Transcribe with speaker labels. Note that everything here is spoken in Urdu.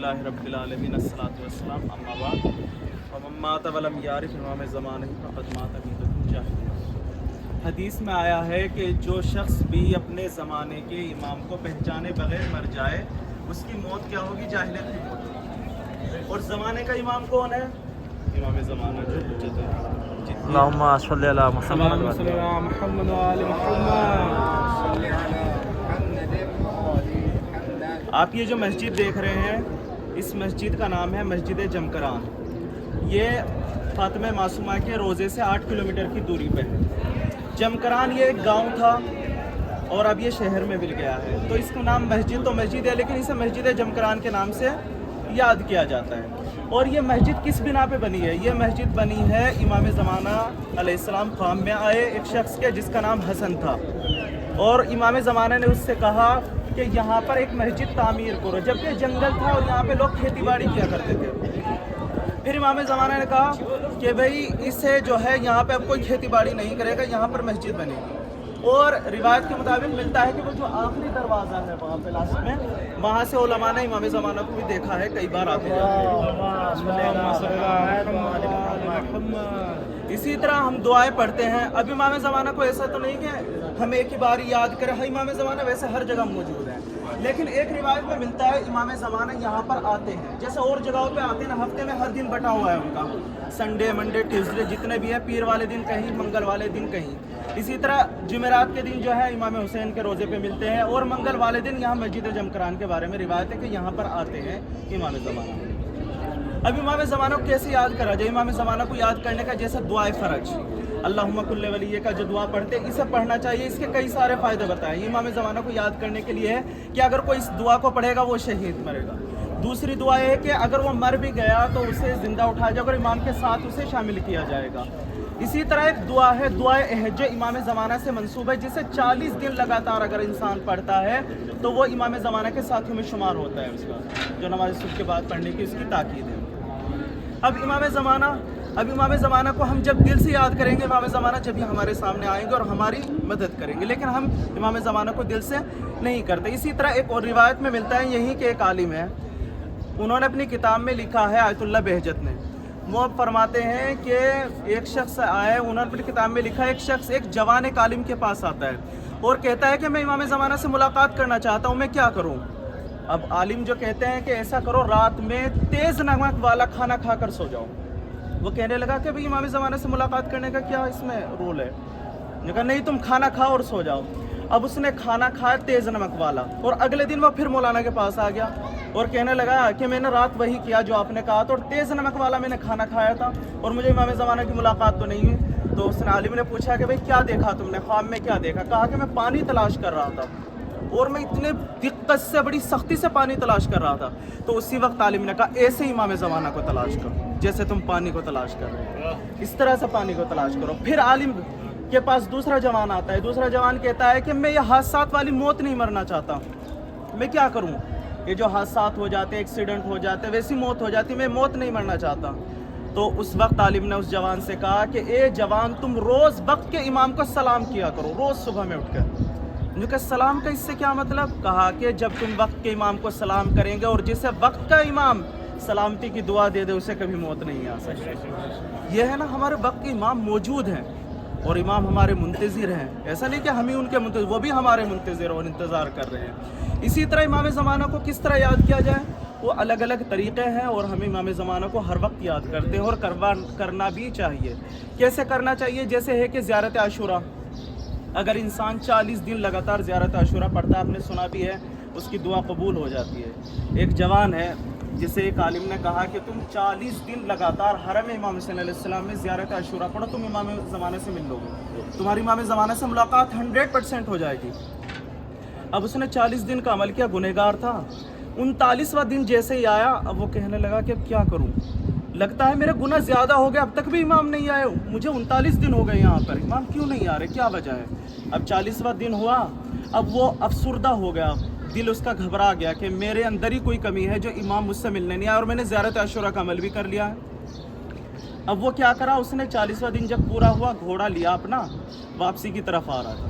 Speaker 1: الحمدللہ رب العالمین الصلاۃ والسلام اما بعد ومن مات ولم یعرف امام زمانہ فقد مات میتۃ جاہلیہ۔ حدیث میں آیا ہے کہ جو شخص بھی اپنے زمانے کے امام کو پہچانے بغیر مر جائے اس کی موت کیا ہوگی؟ جاہلیت کی موت ہوگی۔ اور زمانے کا امام کون ہے؟ امام زمانہ جو حجت ہے۔
Speaker 2: اللہم صلی علی محمد
Speaker 1: محمد وآل محمد۔ آپ یہ جو مسجد دیکھ رہے ہیں اس مسجد کا نام ہے مسجد جمکران۔ یہ فاطمہ معصومہ کے روضے سے 8 کلومیٹر کی دوری پہ ہے۔ جمکران یہ ایک گاؤں تھا اور اب یہ شہر میں مل گیا ہے، تو اس کا نام مسجد تو مسجد ہے لیکن اسے مسجد جمکران کے نام سے یاد کیا جاتا ہے۔ اور یہ مسجد کس بنا پہ بنی ہے؟ یہ مسجد بنی ہے امام زمانہ علیہ السلام خواب میں آئے ایک شخص کے جس کا نام حسن تھا، اور امام زمانہ نے اس سے کہا کہ یہاں پر ایک مسجد تعمیر کرو، جبکہ جنگل تھا اور یہاں پہ لوگ کھیتی باڑی کیا کرتے تھے۔ پھر امام زمانہ نے کہا کہ بھئی اسے جو ہے یہاں پہ اب کوئی کھیتی باڑی نہیں کرے گا، یہاں پر مسجد بنے گی۔ اور روایت کے مطابق ملتا ہے کہ وہ جو آخری دروازہ ہے وہاں پہ لاسٹ میں، وہاں سے علماء نے امام زمانہ کو بھی دیکھا ہے کئی بار آتے جاتے۔ اسی طرح ہم دعائیں پڑھتے ہیں۔ اب امام زمانہ کو ایسا تو نہیں کہ ہم ایک ہی بار یاد کریں، امام زمانہ ویسے ہر جگہ موجود ہیں، لیکن ایک روایت میں ملتا ہے امام زمانہ یہاں پر آتے ہیں، جیسے اور جگہوں پہ آتے ہیں نا، ہفتے میں ہر دن بٹا ہوا ہے ان کا، سنڈے منڈے ٹیوزڈے جتنے بھی ہیں، پیر والے دن کہیں، منگل والے دن کہیں۔ اسی طرح جمعرات کے دن جو ہے امام حسین کے روزے پہ ملتے ہیں، اور منگل والے دن یہاں مسجد جمکران کے بارے میں روایت ہے کہ یہاں پر آتے ہیں امام زمانہ۔ اب امام زمانہ کو کیسے یاد کرا جائے؟ امام زمانہ کو یاد کرنے کا جیسے دعائے فرج، اللہم کل ولی کا جو دعا پڑھتے ہیں اسے پڑھنا چاہیے۔ اس کے کئی سارے فائدے بتائے۔ امام زمانہ کو یاد کرنے کے لیے ہے کہ اگر کوئی اس دعا کو پڑھے گا وہ شہید مرے گا۔ دوسری دعا یہ ہے کہ اگر وہ مر بھی گیا تو اسے زندہ اٹھایا جائے گا اور امام کے ساتھ اسے شامل کیا جائے گا۔ اسی طرح ایک دعا ہے دعائے احد، جو امام زمانہ سے منسوب ہے، جسے 40 دن لگاتار اگر انسان پڑھتا ہے تو وہ امام زمانہ کے ساتھیوں میں شمار ہوتا ہے، اس کا جو نماز صبح کے بعد پڑھنے کی اس کی تاکید ہے۔ اب امام زمانہ کو ہم جب دل سے یاد کریں گے، امام زمانہ جب یہ ہمارے سامنے آئیں گے اور ہماری مدد کریں گے، لیکن ہم امام زمانہ کو دل سے نہیں کرتے۔ اسی طرح ایک اور روایت میں ملتا ہے، یہی کہ ایک عالم ہے، انہوں نے اپنی کتاب میں لکھا ہے، آیت اللہ بہجت نے، وہ فرماتے ہیں کہ ایک شخص آئے، انہوں نے اپنی کتاب میں لکھا ہے، ایک شخص ایک جوان ایک عالم کے پاس آتا ہے اور کہتا ہے کہ میں امام زمانہ سے ملاقات کرنا چاہتا ہوں، میں کیا کروں؟ اب عالم جو کہتے ہیں کہ ایسا کرو، رات میں تیز نمک والا کھانا کھا کر سو جاؤ۔ وہ کہنے لگا کہ بھئی امام زمانہ سے ملاقات کرنے کا کیا اس میں رول ہے؟ نے کہا نہیں، تم کھانا کھاؤ اور سو جاؤ۔ اب اس نے کھانا کھایا تیز نمک والا، اور اگلے دن وہ پھر مولانا کے پاس آ گیا اور کہنے لگا کہ میں نے رات وہی کیا جو آپ نے کہا تھا، اور تیز نمک والا میں نے کھانا کھایا تھا اور مجھے امام زمانہ کی ملاقات تو نہیں ہوئی۔ تو اس نے عالم نے پوچھا کہ بھئی کیا دیکھا تم نے، خواب میں کیا دیکھا؟ کہا کہ میں پانی تلاش کر رہا تھا اور میں اتنے دقت سے، بڑی سختی سے پانی تلاش کر رہا تھا۔ تو اسی وقت عالم نے کہا ایسے امام زمانہ کو تلاش کرو جیسے تم پانی کو تلاش کر رہے ہو، اس طرح سے پانی کو تلاش کرو۔ پھر عالم کے پاس دوسرا جوان آتا ہے، دوسرا جوان کہتا ہے کہ میں یہ حادثات والی موت نہیں مرنا چاہتا، میں کیا کروں؟ یہ جو حادثات ہو جاتے، ایکسیڈنٹ ہو جاتے، ویسی موت ہو جاتی، میں موت نہیں مرنا چاہتا۔ تو اس وقت عالم نے اس جوان سے کہا کہ اے جوان، تم روز وقت کے امام کو سلام کیا کرو، روز صبح میں اٹھ کر۔ جو کہ سلام کا اس سے کیا مطلب؟ کہا کہ جب تم وقت کے امام کو سلام کریں گے، اور جسے وقت کا امام سلامتی کی دعا دے دے اسے کبھی موت نہیں آ سکتی۔ یہ ہے نا، ہمارے وقت کے امام موجود ہیں اور امام ہمارے منتظر ہیں، ایسا نہیں کہ ہم ہی ان کے منتظر، وہ بھی ہمارے منتظر اور انتظار کر رہے ہیں۔ اسی طرح امام زمانہ کو کس طرح یاد کیا جائے؟ وہ الگ الگ طریقے ہیں اور ہمیں امام زمانہ کو ہر وقت یاد کرتے ہیں اور کرنا بھی چاہیے۔ کیسے کرنا چاہیے؟ جیسے ہے کہ زیارت عاشورہ، اگر انسان 40 دن لگاتار زیارت عاشورہ پڑھتا ہے، آپ نے سنا بھی ہے، اس کی دعا قبول ہو جاتی ہے۔ ایک جوان ہے جسے ایک عالم نے کہا کہ تم 40 دن لگاتار حرم امام حسین علیہ السلام میں زیارت عاشورہ پڑھو، تم امام زمانہ سے مل لو گے، تمہاری امام زمانہ سے ملاقات 100% ہو جائے گی۔ اب اس نے 40 دن کا عمل کیا، گنہگار تھا۔ 39واں دن جیسے ہی آیا، اب وہ کہنے لگا کہ اب کیا کروں، لگتا ہے میرے گناہ زیادہ ہو گئے، اب تک بھی امام نہیں آئے، مجھے 39 دن ہو گئے یہاں پر، امام کیوں نہیں آ رہے، کیا وجہ ہے؟ اب 40واں دن ہوا، اب وہ افسردہ ہو گیا، دل اس کا گھبرا گیا کہ میرے اندر ہی کوئی کمی ہے جو امام مجھ سے ملنے نہیں آیا، اور میں نے زیارت عاشورہ کا عمل بھی کر لیا ہے۔ اب وہ کیا کرا، اس نے 40واں دن جب پورا ہوا، گھوڑا لیا اپنا، واپسی کی طرف آ رہا تھا،